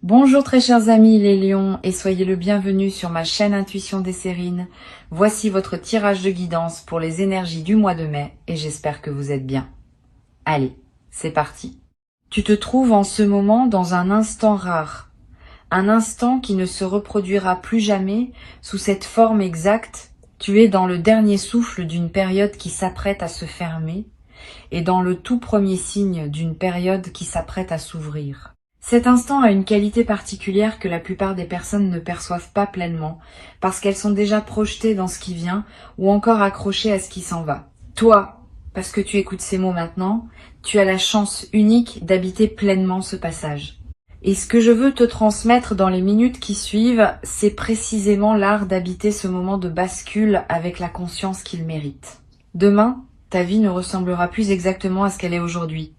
Bonjour très chers amis les lions et soyez le bienvenu sur ma chaîne Intuition des Sérines. Voici votre tirage de guidance pour les énergies du mois de mai et j'espère que vous êtes bien. Allez, c'est parti. Tu te trouves en ce moment dans un instant rare. Un instant qui ne se reproduira plus jamais sous cette forme exacte. Tu es dans le dernier souffle d'une période qui s'apprête à se fermer et dans le tout premier signe d'une période qui s'apprête à s'ouvrir. Cet instant a une qualité particulière que la plupart des personnes ne perçoivent pas pleinement, parce qu'elles sont déjà projetées dans ce qui vient ou encore accrochées à ce qui s'en va. Toi, parce que tu écoutes ces mots maintenant, tu as la chance unique d'habiter pleinement ce passage. Et ce que je veux te transmettre dans les minutes qui suivent, c'est précisément l'art d'habiter ce moment de bascule avec la conscience qu'il mérite. Demain, ta vie ne ressemblera plus exactement à ce qu'elle est aujourd'hui.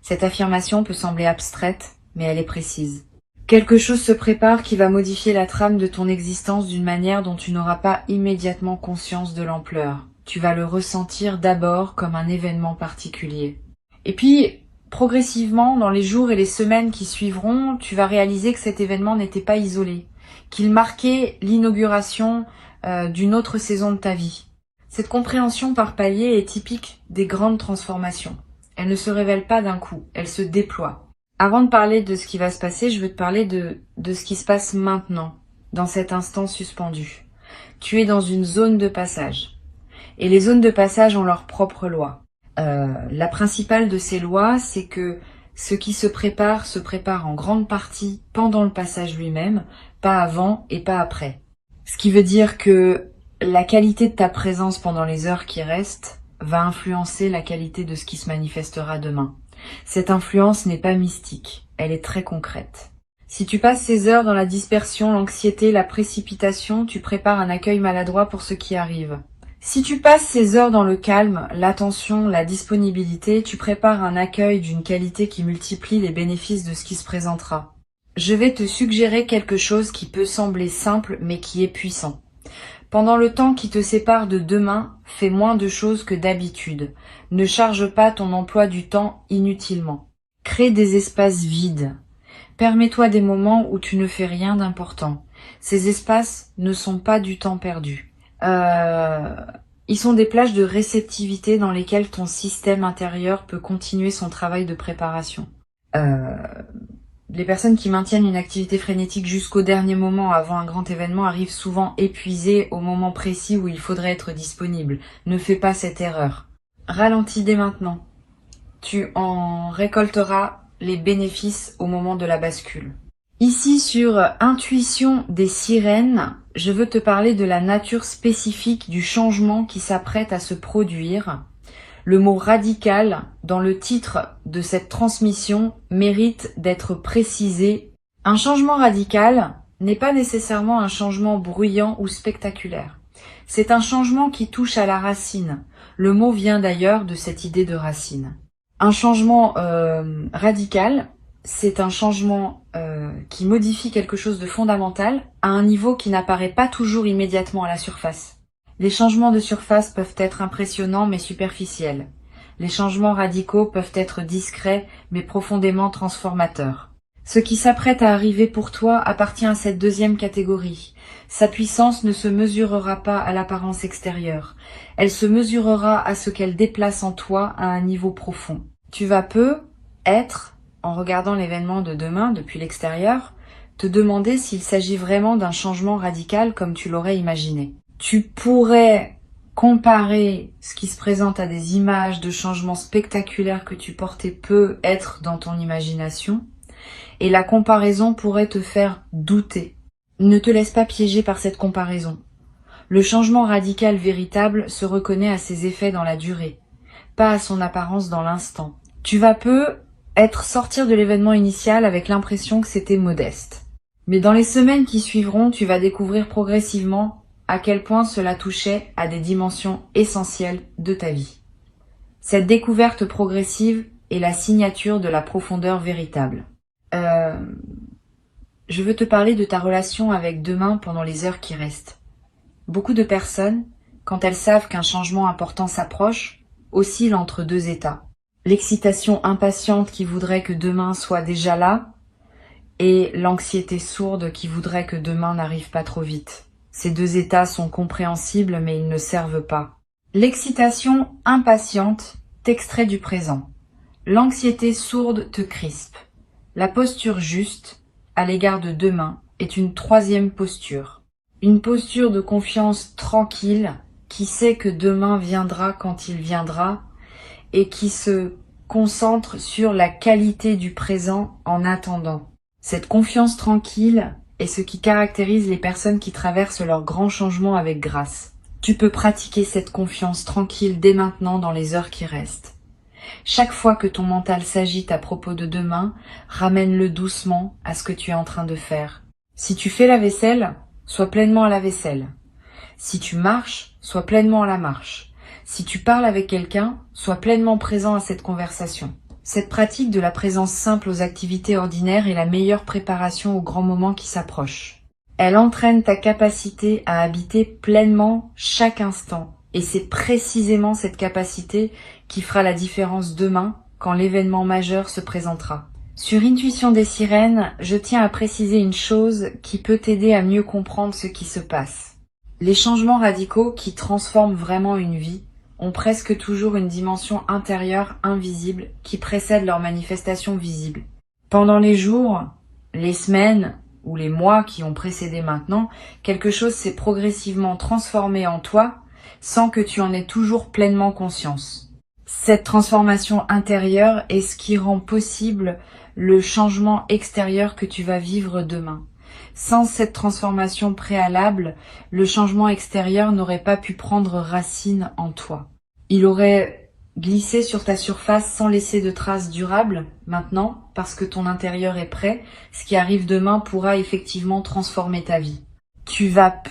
Cette affirmation peut sembler abstraite, mais elle est précise. Quelque chose se prépare qui va modifier la trame de ton existence d'une manière dont tu n'auras pas immédiatement conscience de l'ampleur. Tu vas le ressentir d'abord comme un événement particulier. Et puis, progressivement, dans les jours et les semaines qui suivront, tu vas réaliser que cet événement n'était pas isolé, qu'il marquait l'inauguration d'une autre saison de ta vie. Cette compréhension par palier est typique des grandes transformations. Elle ne se révèle pas d'un coup, elle se déploie. Avant de parler de ce qui va se passer, je veux te parler de ce qui se passe maintenant, dans cet instant suspendu. Tu es dans une zone de passage. Et les zones de passage ont leurs propres lois. La principale de ces lois, c'est que ce qui se prépare en grande partie pendant le passage lui-même, pas avant et pas après. Ce qui veut dire que la qualité de ta présence pendant les heures qui restent va influencer la qualité de ce qui se manifestera demain. Cette influence n'est pas mystique, elle est très concrète. Si tu passes ces heures dans la dispersion, l'anxiété, la précipitation, tu prépares un accueil maladroit pour ce qui arrive. Si tu passes ces heures dans le calme, l'attention, la disponibilité, tu prépares un accueil d'une qualité qui multiplie les bénéfices de ce qui se présentera. Je vais te suggérer quelque chose qui peut sembler simple mais qui est puissant. Pendant le temps qui te sépare de demain, fais moins de choses que d'habitude. Ne charge pas ton emploi du temps inutilement. Crée des espaces vides. Permets-toi des moments où tu ne fais rien d'important. Ces espaces ne sont pas du temps perdu. Ils sont des plages de réceptivité dans lesquelles ton système intérieur peut continuer son travail de préparation. Les personnes qui maintiennent une activité frénétique jusqu'au dernier moment avant un grand événement arrivent souvent épuisées au moment précis où il faudrait être disponible. Ne fais pas cette erreur. Ralentis dès maintenant. Tu en récolteras les bénéfices au moment de la bascule. Ici sur Intuition des Sirènes, je veux te parler de la nature spécifique du changement qui s'apprête à se produire. Le mot radical dans le titre de cette transmission mérite d'être précisé. Un changement radical n'est pas nécessairement un changement bruyant ou spectaculaire. C'est un changement qui touche à la racine. Le mot vient d'ailleurs de cette idée de racine. Un changement radical, c'est un changement qui modifie quelque chose de fondamental à un niveau qui n'apparaît pas toujours immédiatement à la surface. Les changements de surface peuvent être impressionnants mais superficiels. Les changements radicaux peuvent être discrets mais profondément transformateurs. Ce qui s'apprête à arriver pour toi appartient à cette deuxième catégorie. Sa puissance ne se mesurera pas à l'apparence extérieure. Elle se mesurera à ce qu'elle déplace en toi à un niveau profond. Tu vas être, en regardant l'événement de demain depuis l'extérieur, te demander s'il s'agit vraiment d'un changement radical comme tu l'aurais imaginé. Tu pourrais comparer ce qui se présente à des images de changements spectaculaires que tu portais peu être dans ton imagination, et la comparaison pourrait te faire douter. Ne te laisse pas piéger par cette comparaison. Le changement radical véritable se reconnaît à ses effets dans la durée, pas à son apparence dans l'instant. Tu vas sortir de l'événement initial avec l'impression que c'était modeste. Mais dans les semaines qui suivront, tu vas découvrir progressivement à quel point cela touchait à des dimensions essentielles de ta vie. Cette découverte progressive est la signature de la profondeur véritable. Je veux te parler de ta relation avec demain pendant les heures qui restent. Beaucoup de personnes, quand elles savent qu'un changement important s'approche, oscillent entre deux états. L'excitation impatiente qui voudrait que demain soit déjà là, et l'anxiété sourde qui voudrait que demain n'arrive pas trop vite. Ces deux états sont compréhensibles mais ils ne servent pas. L'excitation impatiente t'extrait du présent. L'anxiété sourde te crispe. La posture juste, à l'égard de demain, est une troisième posture. Une posture de confiance tranquille, qui sait que demain viendra quand il viendra, et qui se concentre sur la qualité du présent en attendant. Cette confiance tranquille est ce qui caractérise les personnes qui traversent leurs grands changements avec grâce. Tu peux pratiquer cette confiance tranquille dès maintenant dans les heures qui restent. Chaque fois que ton mental s'agite à propos de demain, ramène-le doucement à ce que tu es en train de faire. Si tu fais la vaisselle, sois pleinement à la vaisselle. Si tu marches, sois pleinement à la marche. Si tu parles avec quelqu'un, sois pleinement présent à cette conversation. Cette pratique de la présence simple aux activités ordinaires est la meilleure préparation aux grands moments qui s'approchent. Elle entraîne ta capacité à habiter pleinement chaque instant. Et c'est précisément cette capacité qui fera la différence demain quand l'événement majeur se présentera. Sur Intuition des sirènes, je tiens à préciser une chose qui peut t'aider à mieux comprendre ce qui se passe. Les changements radicaux qui transforment vraiment une vie ont presque toujours une dimension intérieure invisible qui précède leur manifestation visible. Pendant les jours, les semaines ou les mois qui ont précédé maintenant, quelque chose s'est progressivement transformé en toi sans que tu en aies toujours pleinement conscience. Cette transformation intérieure est ce qui rend possible le changement extérieur que tu vas vivre demain. Sans cette transformation préalable, le changement extérieur n'aurait pas pu prendre racine en toi. Il aurait glissé sur ta surface sans laisser de traces durables. Maintenant, parce que ton intérieur est prêt, ce qui arrive demain pourra effectivement transformer ta vie. Tu vas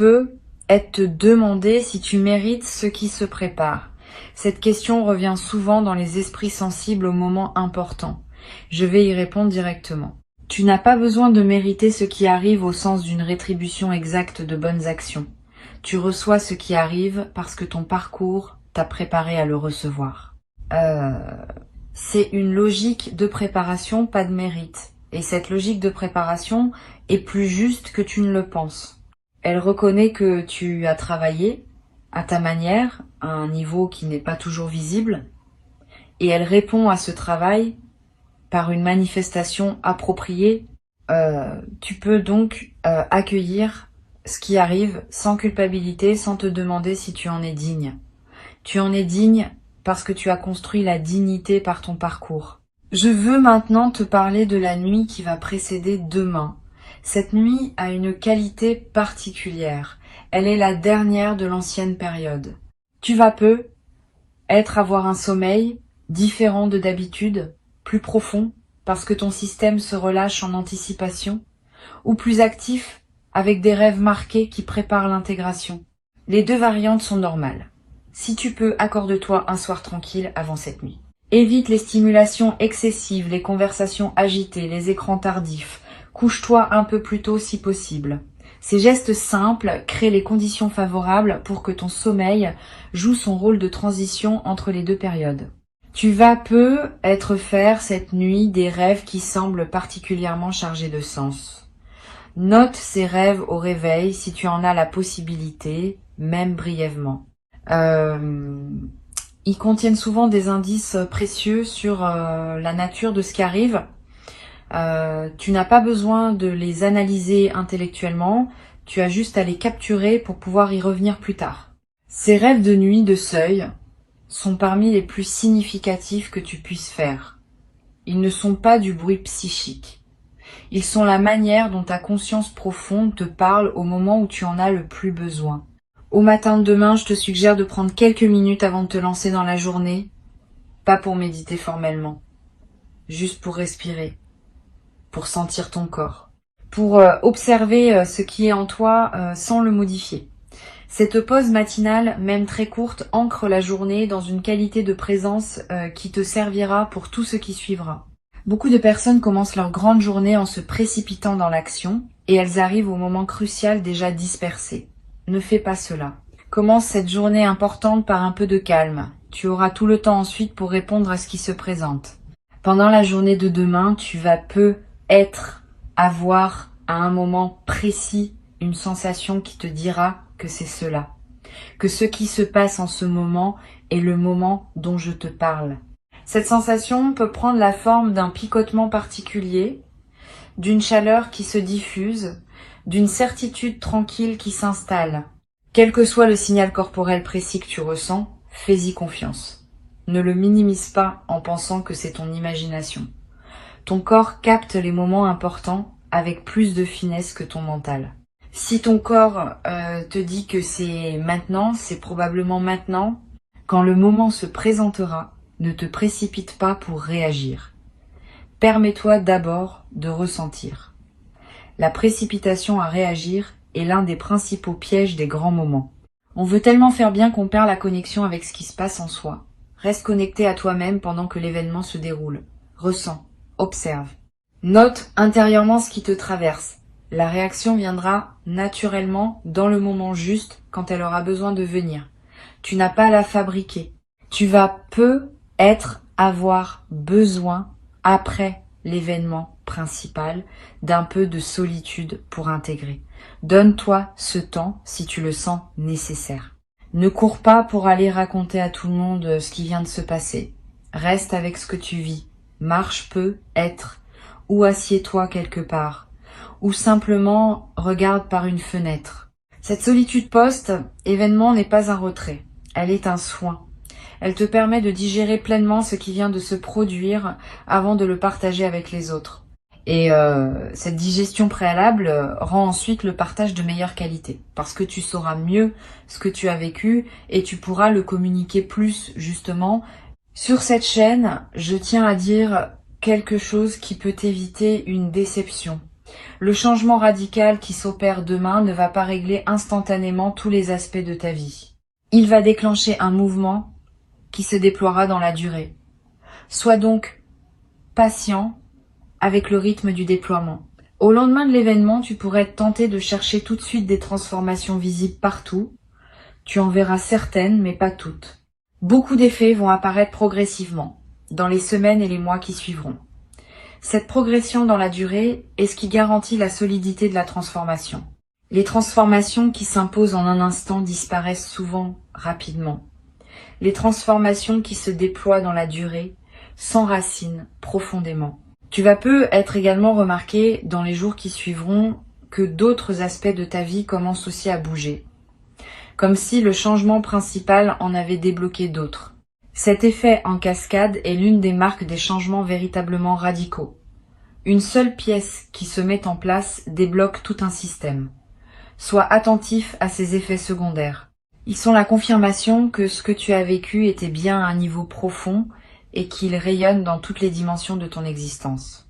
être te demander si tu mérites ce qui se prépare. Cette question revient souvent dans les esprits sensibles aux moments importants. Je vais y répondre directement. Tu n'as pas besoin de mériter ce qui arrive au sens d'une rétribution exacte de bonnes actions. Tu reçois ce qui arrive parce que ton parcours t'a préparé à le recevoir. C'est une logique de préparation, pas de mérite. Et cette logique de préparation est plus juste que tu ne le penses. Elle reconnaît que tu as travaillé à ta manière, à un niveau qui n'est pas toujours visible, et elle répond à ce travail par une manifestation appropriée. Tu peux donc accueillir ce qui arrive sans culpabilité, sans te demander si tu en es digne. Tu en es digne parce que tu as construit la dignité par ton parcours. Je veux maintenant te parler de la nuit qui va précéder demain. Cette nuit a une qualité particulière. Elle est la dernière de l'ancienne période. Tu vas avoir un sommeil différent de d'habitude, plus profond, parce que ton système se relâche en anticipation, ou plus actif, avec des rêves marqués qui préparent l'intégration. Les deux variantes sont normales. Si tu peux, accorde-toi un soir tranquille avant cette nuit. Évite les stimulations excessives, les conversations agitées, les écrans tardifs. Couche-toi un peu plus tôt si possible. Ces gestes simples créent les conditions favorables pour que ton sommeil joue son rôle de transition entre les deux périodes. Tu vas faire cette nuit des rêves qui semblent particulièrement chargés de sens. Note ces rêves au réveil si tu en as la possibilité, même brièvement. Ils contiennent souvent des indices précieux sur la nature de ce qui arrive. Tu n'as pas besoin de les analyser intellectuellement, tu as juste à les capturer pour pouvoir y revenir plus tard. Ces rêves de nuit de seuil sont parmi les plus significatifs que tu puisses faire. Ils ne sont pas du bruit psychique. Ils sont la manière dont ta conscience profonde te parle au moment où tu en as le plus besoin. Au matin de demain, je te suggère de prendre quelques minutes avant de te lancer dans la journée, pas pour méditer formellement, juste pour respirer, pour sentir ton corps, pour observer ce qui est en toi sans le modifier. Cette pause matinale, même très courte, ancre la journée dans une qualité de présence qui te servira pour tout ce qui suivra. Beaucoup de personnes commencent leur grande journée en se précipitant dans l'action et elles arrivent au moment crucial déjà dispersées. Ne fais pas cela. Commence cette journée importante par un peu de calme. Tu auras tout le temps ensuite pour répondre à ce qui se présente. Pendant la journée de demain, tu vas être avoir à un moment précis une sensation qui te dira que c'est cela, que ce qui se passe en ce moment est le moment dont je te parle. Cette sensation peut prendre la forme d'un picotement particulier, d'une chaleur qui se diffuse, d'une certitude tranquille qui s'installe. Quel que soit le signal corporel précis que tu ressens, fais-y confiance. Ne le minimise pas en pensant que c'est ton imagination. Ton corps capte les moments importants avec plus de finesse que ton mental. Si ton corps te dit que c'est maintenant, c'est probablement maintenant. Quand le moment se présentera, ne te précipite pas pour réagir. Permets-toi d'abord de ressentir. La précipitation à réagir est l'un des principaux pièges des grands moments. On veut tellement faire bien qu'on perd la connexion avec ce qui se passe en soi. Reste connecté à toi-même pendant que l'événement se déroule. Ressens, observe. Note intérieurement ce qui te traverse. La réaction viendra naturellement dans le moment juste quand elle aura besoin de venir. Tu n'as pas à la fabriquer. Tu vas avoir besoin, après l'événement principal, d'un peu de solitude pour intégrer. Donne-toi ce temps si tu le sens nécessaire. Ne cours pas pour aller raconter à tout le monde ce qui vient de se passer. Reste avec ce que tu vis. Marche peu, être, ou assieds-toi quelque part, ou simplement regarde par une fenêtre. Cette solitude post-événement n'est pas un retrait, elle est un soin. Elle te permet de digérer pleinement ce qui vient de se produire avant de le partager avec les autres. Et cette digestion préalable rend ensuite le partage de meilleure qualité, parce que tu sauras mieux ce que tu as vécu et tu pourras le communiquer plus justement. Sur cette chaîne, je tiens à dire quelque chose qui peut éviter une déception. Le changement radical qui s'opère demain ne va pas régler instantanément tous les aspects de ta vie. Il va déclencher un mouvement qui se déploiera dans la durée. Sois donc patient avec le rythme du déploiement. Au lendemain de l'événement, tu pourrais être tenté de chercher tout de suite des transformations visibles partout. Tu en verras certaines, mais pas toutes. Beaucoup d'effets vont apparaître progressivement, dans les semaines et les mois qui suivront. Cette progression dans la durée est ce qui garantit la solidité de la transformation. Les transformations qui s'imposent en un instant disparaissent souvent rapidement. Les transformations qui se déploient dans la durée s'enracinent profondément. Tu vas peut être également remarquer dans les jours qui suivront que d'autres aspects de ta vie commencent aussi à bouger, comme si le changement principal en avait débloqué d'autres. Cet effet en cascade est l'une des marques des changements véritablement radicaux. Une seule pièce qui se met en place débloque tout un système. Sois attentif à ces effets secondaires. Ils sont la confirmation que ce que tu as vécu était bien à un niveau profond et qu'il rayonne dans toutes les dimensions de ton existence.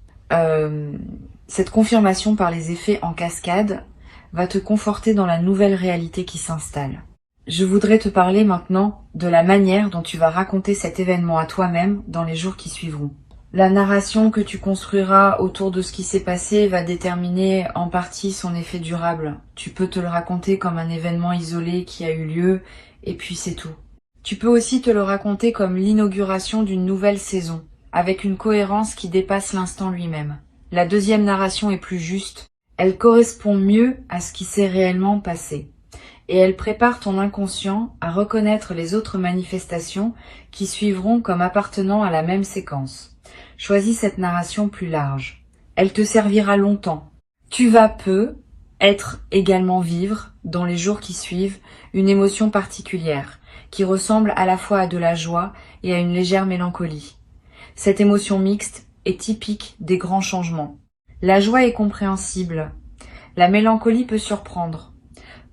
Cette confirmation par les effets en cascade va te conforter dans la nouvelle réalité qui s'installe. Je voudrais te parler maintenant de la manière dont tu vas raconter cet événement à toi-même dans les jours qui suivront. La narration que tu construiras autour de ce qui s'est passé va déterminer en partie son effet durable. Tu peux te le raconter comme un événement isolé qui a eu lieu et puis c'est tout. Tu peux aussi te le raconter comme l'inauguration d'une nouvelle saison, avec une cohérence qui dépasse l'instant lui-même. La deuxième narration est plus juste, elle correspond mieux à ce qui s'est réellement passé. Et elle prépare ton inconscient à reconnaître les autres manifestations qui suivront comme appartenant à la même séquence. Choisis cette narration plus large. Elle te servira longtemps. Tu vas être également vivre, dans les jours qui suivent, une émotion particulière, qui ressemble à la fois à de la joie et à une légère mélancolie. Cette émotion mixte est typique des grands changements. La joie est compréhensible. La mélancolie peut surprendre.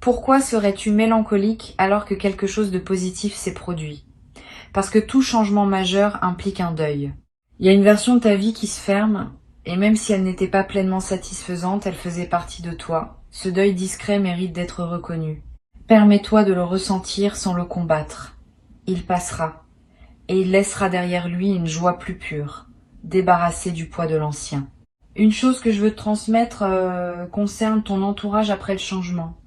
Pourquoi serais-tu mélancolique alors que quelque chose de positif s'est produit? Parce que tout changement majeur implique un deuil. Il y a une version de ta vie qui se ferme, et même si elle n'était pas pleinement satisfaisante, elle faisait partie de toi. Ce deuil discret mérite d'être reconnu. Permets-toi de le ressentir sans le combattre. Il passera, et il laissera derrière lui une joie plus pure, débarrassée du poids de l'ancien. Une chose que je veux te transmettre concerne ton entourage après le changement.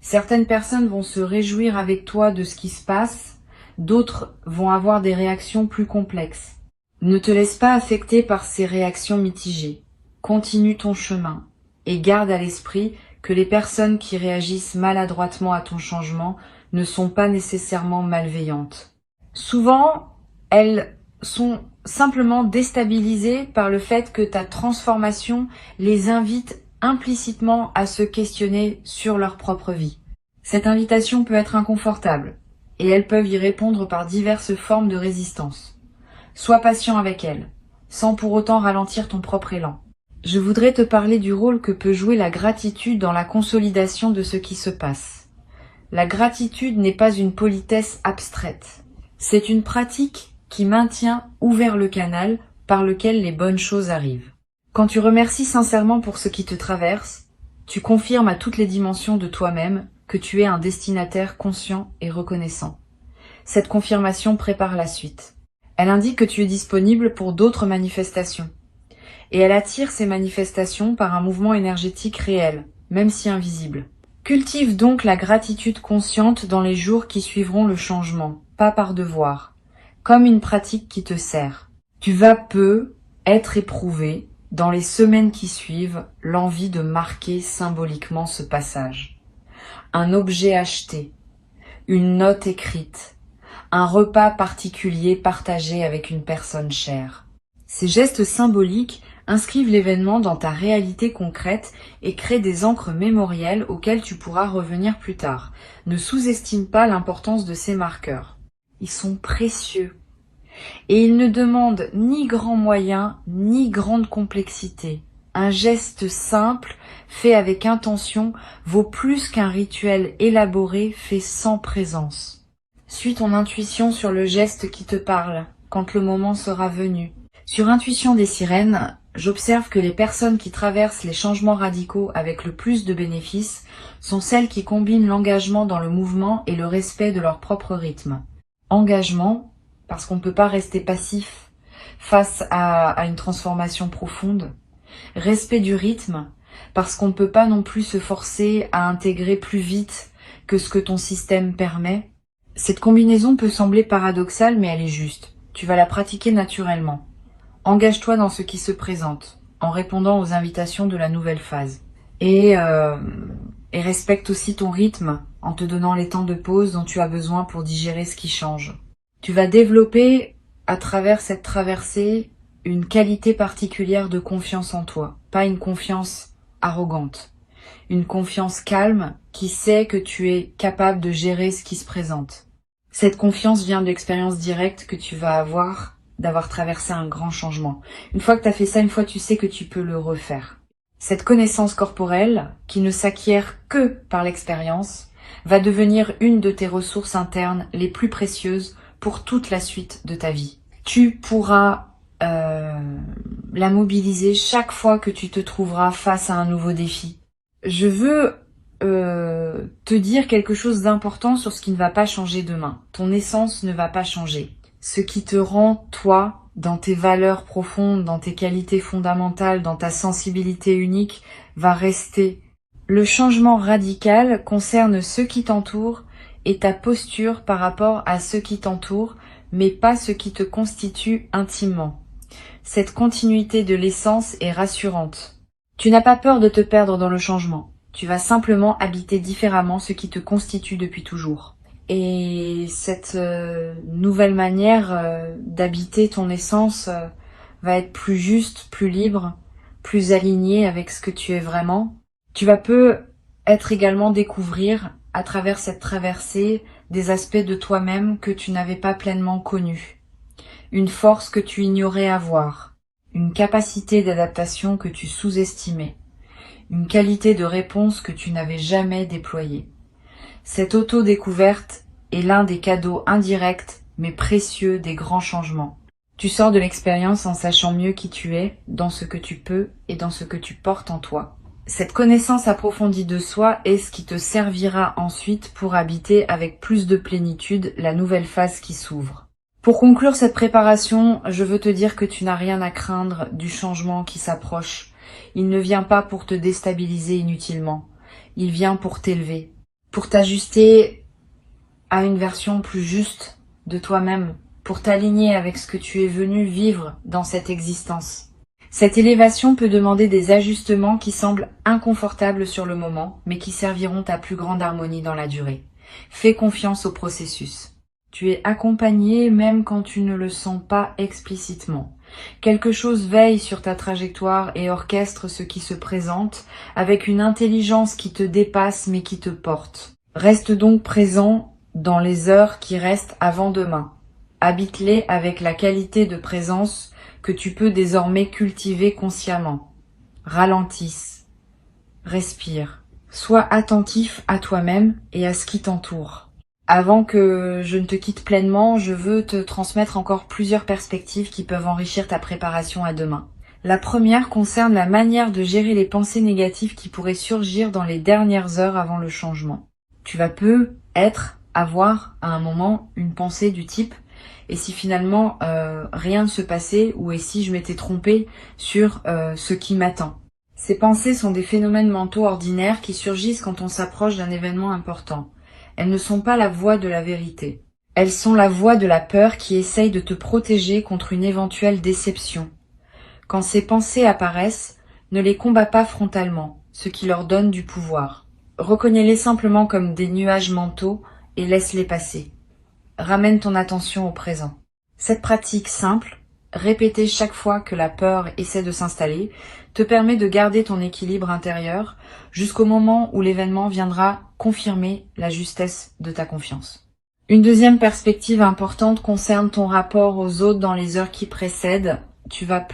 Certaines personnes vont se réjouir avec toi de ce qui se passe, d'autres vont avoir des réactions plus complexes. Ne te laisse pas affecter par ces réactions mitigées. continue ton chemin et garde à l'esprit que les personnes qui réagissent maladroitement à ton changement ne sont pas nécessairement malveillantes. Souvent, elles sont simplement déstabilisées par le fait que ta transformation les invite implicitement à se questionner sur leur propre vie. Cette invitation peut être inconfortable, et elles peuvent y répondre par diverses formes de résistance. Sois patient avec elles, sans pour autant ralentir ton propre élan. Je voudrais te parler du rôle que peut jouer la gratitude dans la consolidation de ce qui se passe. La gratitude n'est pas une politesse abstraite. C'est une pratique qui maintient ouvert le canal par lequel les bonnes choses arrivent. Quand tu remercies sincèrement pour ce qui te traverse, tu confirmes à toutes les dimensions de toi-même que tu es un destinataire conscient et reconnaissant. Cette confirmation prépare la suite. Elle indique que tu es disponible pour d'autres manifestations. Et elle attire ces manifestations par un mouvement énergétique réel, même si invisible. Cultive donc la gratitude consciente dans les jours qui suivront le changement, pas par devoir, comme une pratique qui te sert. Tu vas peu être éprouvé, dans les semaines qui suivent, l'envie de marquer symboliquement ce passage. Un objet acheté, une note écrite, un repas particulier partagé avec une personne chère. Ces gestes symboliques inscrivent l'événement dans ta réalité concrète et créent des encres mémorielles auxquelles tu pourras revenir plus tard. Ne sous-estime pas l'importance de ces marqueurs. Ils sont précieux. Et ils ne demandent ni grands moyens, ni grande complexité. Un geste simple, fait avec intention, vaut plus qu'un rituel élaboré fait sans présence. Suis ton intuition sur le geste qui te parle, quand le moment sera venu. Sur Intuition des sirènes, j'observe que les personnes qui traversent les changements radicaux avec le plus de bénéfices sont celles qui combinent l'engagement dans le mouvement et le respect de leur propre rythme. Engagement, parce qu'on ne peut pas rester passif face à une transformation profonde. Respect du rythme, parce qu'on ne peut pas non plus se forcer à intégrer plus vite que ce que ton système permet. Cette combinaison peut sembler paradoxale, mais elle est juste. Tu vas la pratiquer naturellement. Engage-toi dans ce qui se présente, en répondant aux invitations de la nouvelle phase. Et respecte aussi ton rythme, en te donnant les temps de pause dont tu as besoin pour digérer ce qui change. Tu vas développer, à travers cette traversée, une qualité particulière de confiance en toi. Pas une confiance arrogante. Une confiance calme qui sait que tu es capable de gérer ce qui se présente. Cette confiance vient de l'expérience directe que tu vas avoir d'avoir traversé un grand changement. Une fois que tu as fait ça, une fois tu sais que tu peux le refaire. Cette connaissance corporelle, qui ne s'acquiert que par l'expérience, va devenir une de tes ressources internes les plus précieuses pour toute la suite de ta vie. Tu pourras la mobiliser chaque fois que tu te trouveras face à un nouveau défi. Je veux te dire quelque chose d'important sur ce qui ne va pas changer demain. Ton essence ne va pas changer. Ce qui te rend, toi, dans tes valeurs profondes, dans tes qualités fondamentales, dans ta sensibilité unique, va rester. Le changement radical concerne ceux qui t'entourent et ta posture par rapport à ceux qui t'entourent, mais pas ce qui te constitue intimement. Cette continuité de l'essence est rassurante. Tu n'as pas peur de te perdre dans le changement. Tu vas simplement habiter différemment ce qui te constitue depuis toujours. Et cette nouvelle manière d'habiter ton essence va être plus juste, plus libre, plus alignée avec ce que tu es vraiment. Tu vas être également découvrir à travers cette traversée des aspects de toi-même que tu n'avais pas pleinement connus. Une force que tu ignorais avoir. Une capacité d'adaptation que tu sous-estimais. Une qualité de réponse que tu n'avais jamais déployée. Cette auto-découverte est l'un des cadeaux indirects mais précieux des grands changements. Tu sors de l'expérience en sachant mieux qui tu es, dans ce que tu peux et dans ce que tu portes en toi. Cette connaissance approfondie de soi est ce qui te servira ensuite pour habiter avec plus de plénitude la nouvelle phase qui s'ouvre. Pour conclure cette préparation, je veux te dire que tu n'as rien à craindre du changement qui s'approche. Il ne vient pas pour te déstabiliser inutilement. Il vient pour t'élever, pour t'ajuster à une version plus juste de toi-même, pour t'aligner avec ce que tu es venu vivre dans cette existence. Cette élévation peut demander des ajustements qui semblent inconfortables sur le moment, mais qui serviront à plus grande harmonie dans la durée. Fais confiance au processus. Tu es accompagné même quand tu ne le sens pas explicitement. Quelque chose veille sur ta trajectoire et orchestre ce qui se présente avec une intelligence qui te dépasse mais qui te porte. Reste donc présent dans les heures qui restent avant demain. Habite-les avec la qualité de présence que tu peux désormais cultiver consciemment. Ralentisse. Respire. Sois attentif à toi-même et à ce qui t'entoure. Avant que je ne te quitte pleinement, je veux te transmettre encore plusieurs perspectives qui peuvent enrichir ta préparation à demain. La première concerne la manière de gérer les pensées négatives qui pourraient surgir dans les dernières heures avant le changement. Tu vas avoir à un moment une pensée du type « et si finalement rien ne se passait ou et si je m'étais trompée sur ce qui m'attend ». Ces pensées sont des phénomènes mentaux ordinaires qui surgissent quand on s'approche d'un événement important. Elles ne sont pas la voix de la vérité. Elles sont la voix de la peur qui essaye de te protéger contre une éventuelle déception. Quand ces pensées apparaissent, ne les combats pas frontalement, ce qui leur donne du pouvoir. Reconnais-les simplement comme des nuages mentaux et laisse-les passer. Ramène ton attention au présent. Cette pratique simple, répétée chaque fois que la peur essaie de s'installer, te permet de garder ton équilibre intérieur jusqu'au moment où l'événement viendra confirmer la justesse de ta confiance. Une deuxième perspective importante concerne ton rapport aux autres dans les heures qui précèdent. Tu vas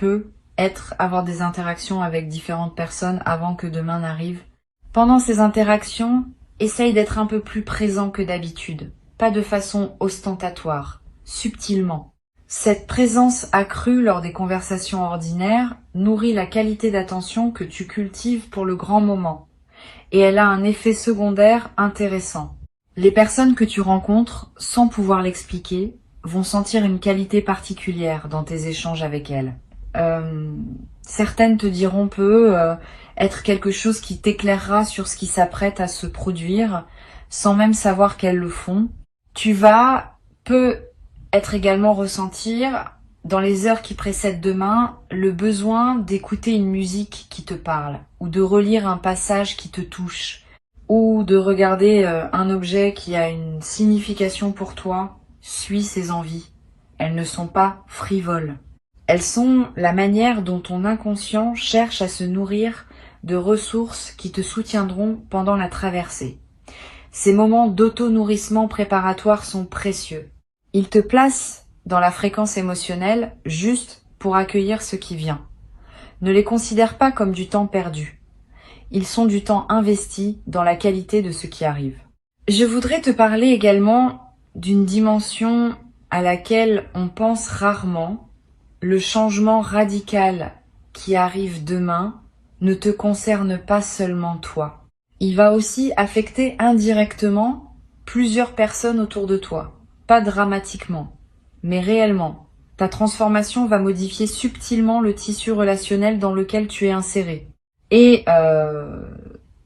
avoir des interactions avec différentes personnes avant que demain n'arrive. Pendant ces interactions, essaye d'être un peu plus présent que d'habitude, pas de façon ostentatoire, subtilement. Cette présence accrue lors des conversations ordinaires nourrit la qualité d'attention que tu cultives pour le grand moment, et elle a un effet secondaire intéressant. Les personnes que tu rencontres, sans pouvoir l'expliquer, vont sentir une qualité particulière dans tes échanges avec elles. Certaines te diront être quelque chose qui t'éclairera sur ce qui s'apprête à se produire, sans même savoir qu'elles le font. Tu vas être également ressentir, dans les heures qui précèdent demain, le besoin d'écouter une musique qui te parle, ou de relire un passage qui te touche, ou de regarder un objet qui a une signification pour toi. Suis ces envies. Elles ne sont pas frivoles. Elles sont la manière dont ton inconscient cherche à se nourrir de ressources qui te soutiendront pendant la traversée. Ces moments d'auto-nourrissement préparatoire sont précieux. Ils te placent dans la fréquence émotionnelle juste pour accueillir ce qui vient. Ne les considère pas comme du temps perdu. Ils sont du temps investi dans la qualité de ce qui arrive. Je voudrais te parler également d'une dimension à laquelle on pense rarement. Le changement radical qui arrive demain ne te concerne pas seulement toi. Il va aussi affecter indirectement plusieurs personnes autour de toi. Pas dramatiquement, mais réellement. Ta transformation va modifier subtilement le tissu relationnel dans lequel tu es inséré. Et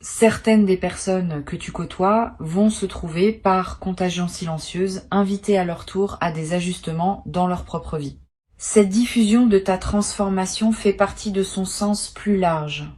certaines des personnes que tu côtoies vont se trouver, par contagion silencieuse, invitées à leur tour à des ajustements dans leur propre vie. Cette diffusion de ta transformation fait partie de son sens plus large.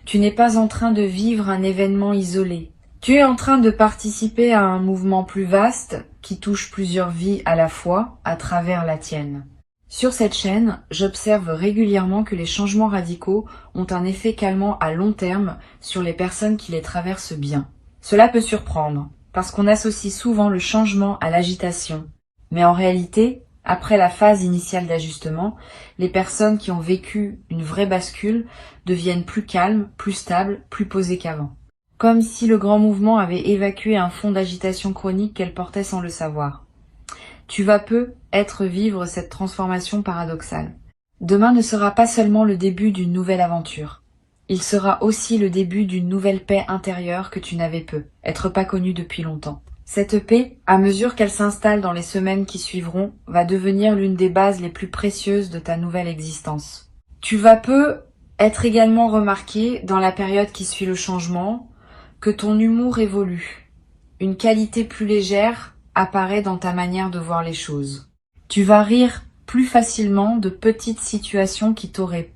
Tu n'es pas en train de vivre un événement isolé. Tu es en train de participer à un mouvement plus vaste qui touche plusieurs vies à la fois à travers la tienne. Sur cette chaîne, j'observe régulièrement que les changements radicaux ont un effet calmant à long terme sur les personnes qui les traversent bien. Cela peut surprendre, parce qu'on associe souvent le changement à l'agitation. Mais en réalité, après la phase initiale d'ajustement, les personnes qui ont vécu une vraie bascule deviennent plus calmes, plus stables, plus posées qu'avant. Comme si le grand mouvement avait évacué un fond d'agitation chronique qu'elle portait sans le savoir. Tu vas vivre cette transformation paradoxale. Demain ne sera pas seulement le début d'une nouvelle aventure. Il sera aussi le début d'une nouvelle paix intérieure que tu n'avais être pas connue depuis longtemps. Cette paix, à mesure qu'elle s'installe dans les semaines qui suivront, va devenir l'une des bases les plus précieuses de ta nouvelle existence. Tu vas être également remarqué dans la période qui suit le changement, que ton humour évolue. Une qualité plus légère apparaît dans ta manière de voir les choses. Tu vas rire plus facilement de petites situations qui t'auraient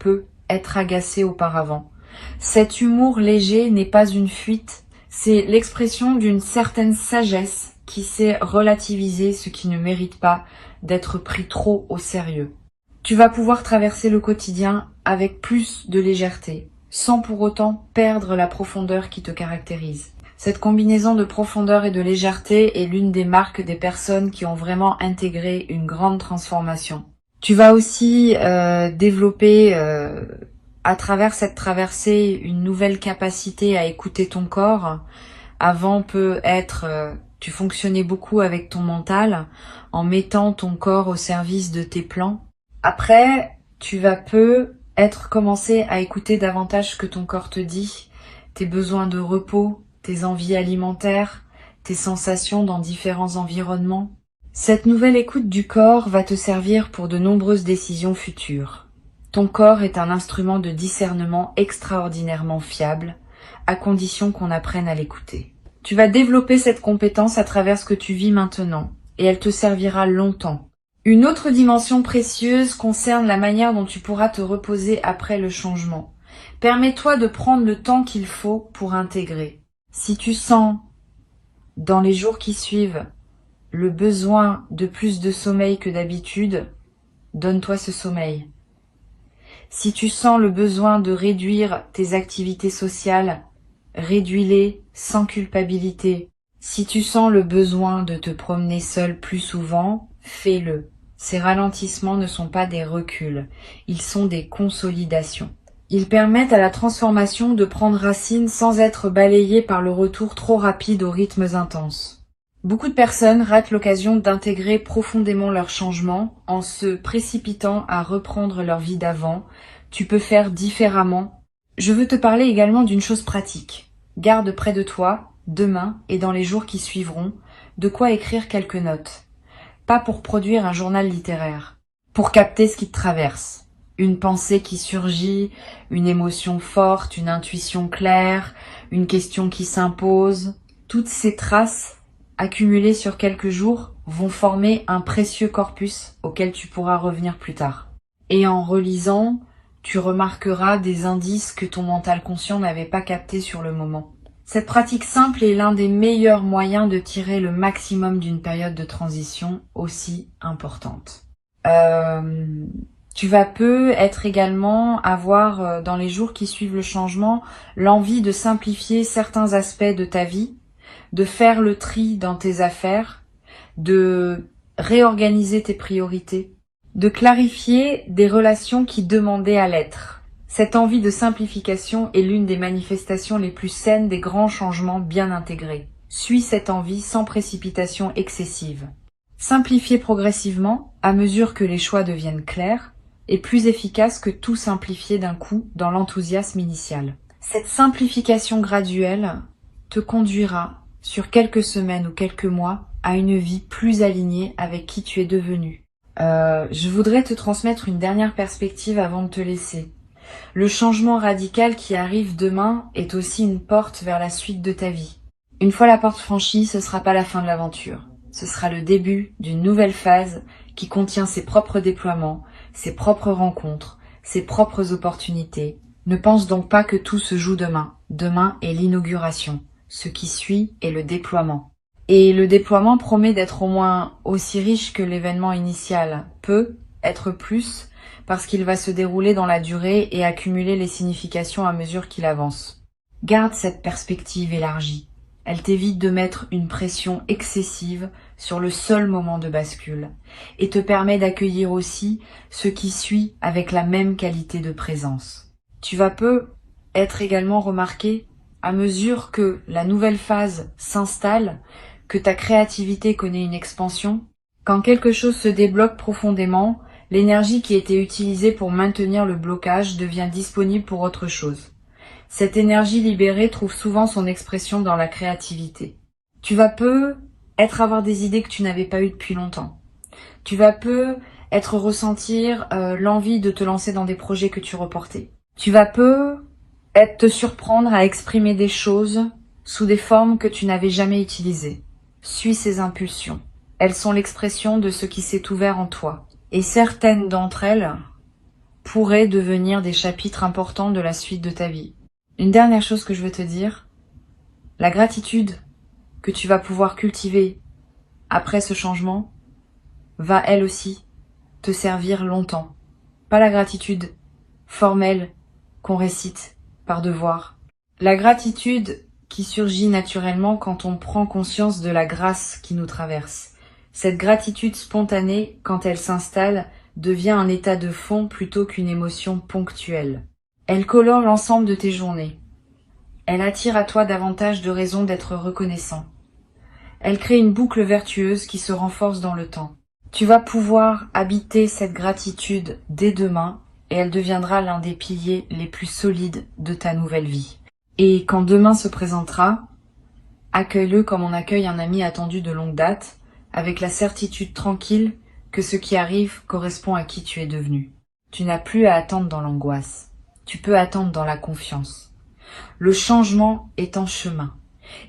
être agacé auparavant. Cet humour léger n'est pas une fuite, c'est l'expression d'une certaine sagesse qui sait relativiser ce qui ne mérite pas d'être pris trop au sérieux. Tu vas pouvoir traverser le quotidien avec plus de légèreté, sans pour autant perdre la profondeur qui te caractérise. Cette combinaison de profondeur et de légèreté est l'une des marques des personnes qui ont vraiment intégré une grande transformation. Tu vas aussi développer à travers cette traversée une nouvelle capacité à écouter ton corps. Avant peut être, tu fonctionnais beaucoup avec ton mental en mettant ton corps au service de tes plans. Après, tu vas être commencer à écouter davantage ce que ton corps te dit, tes besoins de repos, tes envies alimentaires, tes sensations dans différents environnements. Cette nouvelle écoute du corps va te servir pour de nombreuses décisions futures. Ton corps est un instrument de discernement extraordinairement fiable, à condition qu'on apprenne à l'écouter. Tu vas développer cette compétence à travers ce que tu vis maintenant, et elle te servira longtemps. Une autre dimension précieuse concerne la manière dont tu pourras te reposer après le changement. Permets-toi de prendre le temps qu'il faut pour intégrer. Si tu sens, dans les jours qui suivent, le besoin de plus de sommeil que d'habitude, donne-toi ce sommeil. Si tu sens le besoin de réduire tes activités sociales, réduis-les sans culpabilité. Si tu sens le besoin de te promener seul plus souvent, fais-le. Ces ralentissements ne sont pas des reculs, ils sont des consolidations. Ils permettent à la transformation de prendre racine sans être balayée par le retour trop rapide aux rythmes intenses. Beaucoup de personnes ratent l'occasion d'intégrer profondément leur changement en se précipitant à reprendre leur vie d'avant. Tu peux faire différemment. Je veux te parler également d'une chose pratique. Garde près de toi, demain et dans les jours qui suivront, de quoi écrire quelques notes. Pas pour produire un journal littéraire, pour capter ce qui te traverse. Une pensée qui surgit, une émotion forte, une intuition claire, une question qui s'impose. Toutes ces traces, accumulées sur quelques jours, vont former un précieux corpus auquel tu pourras revenir plus tard. Et en relisant, tu remarqueras des indices que ton mental conscient n'avait pas captés sur le moment. Cette pratique simple est l'un des meilleurs moyens de tirer le maximum d'une période de transition aussi importante. Tu vas être également avoir, dans les jours qui suivent le changement, l'envie de simplifier certains aspects de ta vie, de faire le tri dans tes affaires, de réorganiser tes priorités, de clarifier des relations qui demandaient à l'être. Cette envie de simplification est l'une des manifestations les plus saines des grands changements bien intégrés. Suis cette envie sans précipitation excessive. Simplifier progressivement, à mesure que les choix deviennent clairs, est plus efficace que tout simplifier d'un coup dans l'enthousiasme initial. Cette simplification graduelle te conduira, sur quelques semaines ou quelques mois, à une vie plus alignée avec qui tu es devenu. Je voudrais te transmettre une dernière perspective avant de te laisser. Le changement radical qui arrive demain est aussi une porte vers la suite de ta vie. Une fois la porte franchie, ce sera pas la fin de l'aventure. Ce sera le début d'une nouvelle phase qui contient ses propres déploiements, ses propres rencontres, ses propres opportunités. Ne pense donc pas que tout se joue demain. Demain est l'inauguration. Ce qui suit est le déploiement. Et le déploiement promet d'être au moins aussi riche que l'événement initial. Peut être plus, parce qu'il va se dérouler dans la durée et accumuler les significations à mesure qu'il avance. Garde cette perspective élargie. Elle t'évite de mettre une pression excessive sur le seul moment de bascule et te permet d'accueillir aussi ce qui suit avec la même qualité de présence. Tu vas être également remarqué à mesure que la nouvelle phase s'installe, que ta créativité connaît une expansion. Quand quelque chose se débloque profondément, l'énergie qui était utilisée pour maintenir le blocage devient disponible pour autre chose. Cette énergie libérée trouve souvent son expression dans la créativité. Tu vas avoir des idées que tu n'avais pas eues depuis longtemps. Tu vas ressentir l'envie de te lancer dans des projets que tu reportais. Tu vas te surprendre à exprimer des choses sous des formes que tu n'avais jamais utilisées. Suis ces impulsions. Elles sont l'expression de ce qui s'est ouvert en toi. Et certaines d'entre elles pourraient devenir des chapitres importants de la suite de ta vie. Une dernière chose que je veux te dire, la gratitude que tu vas pouvoir cultiver après ce changement va elle aussi te servir longtemps. Pas la gratitude formelle qu'on récite par devoir. La gratitude qui surgit naturellement quand on prend conscience de la grâce qui nous traverse. Cette gratitude spontanée, quand elle s'installe, devient un état de fond plutôt qu'une émotion ponctuelle. Elle colore l'ensemble de tes journées. Elle attire à toi davantage de raisons d'être reconnaissant. Elle crée une boucle vertueuse qui se renforce dans le temps. Tu vas pouvoir habiter cette gratitude dès demain et elle deviendra l'un des piliers les plus solides de ta nouvelle vie. Et quand demain se présentera, accueille-le comme on accueille un ami attendu de longue date, avec la certitude tranquille que ce qui arrive correspond à qui tu es devenu. Tu n'as plus à attendre dans l'angoisse. Tu peux attendre dans la confiance. Le changement est en chemin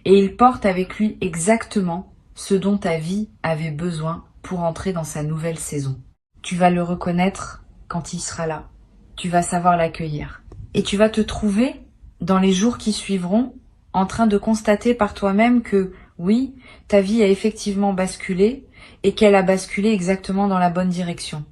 et il porte avec lui exactement ce dont ta vie avait besoin pour entrer dans sa nouvelle saison. Tu vas le reconnaître quand il sera là. Tu vas savoir l'accueillir. Et tu vas te trouver, dans les jours qui suivront, en train de constater par toi-même que, oui, ta vie a effectivement basculé et qu'elle a basculé exactement dans la bonne direction.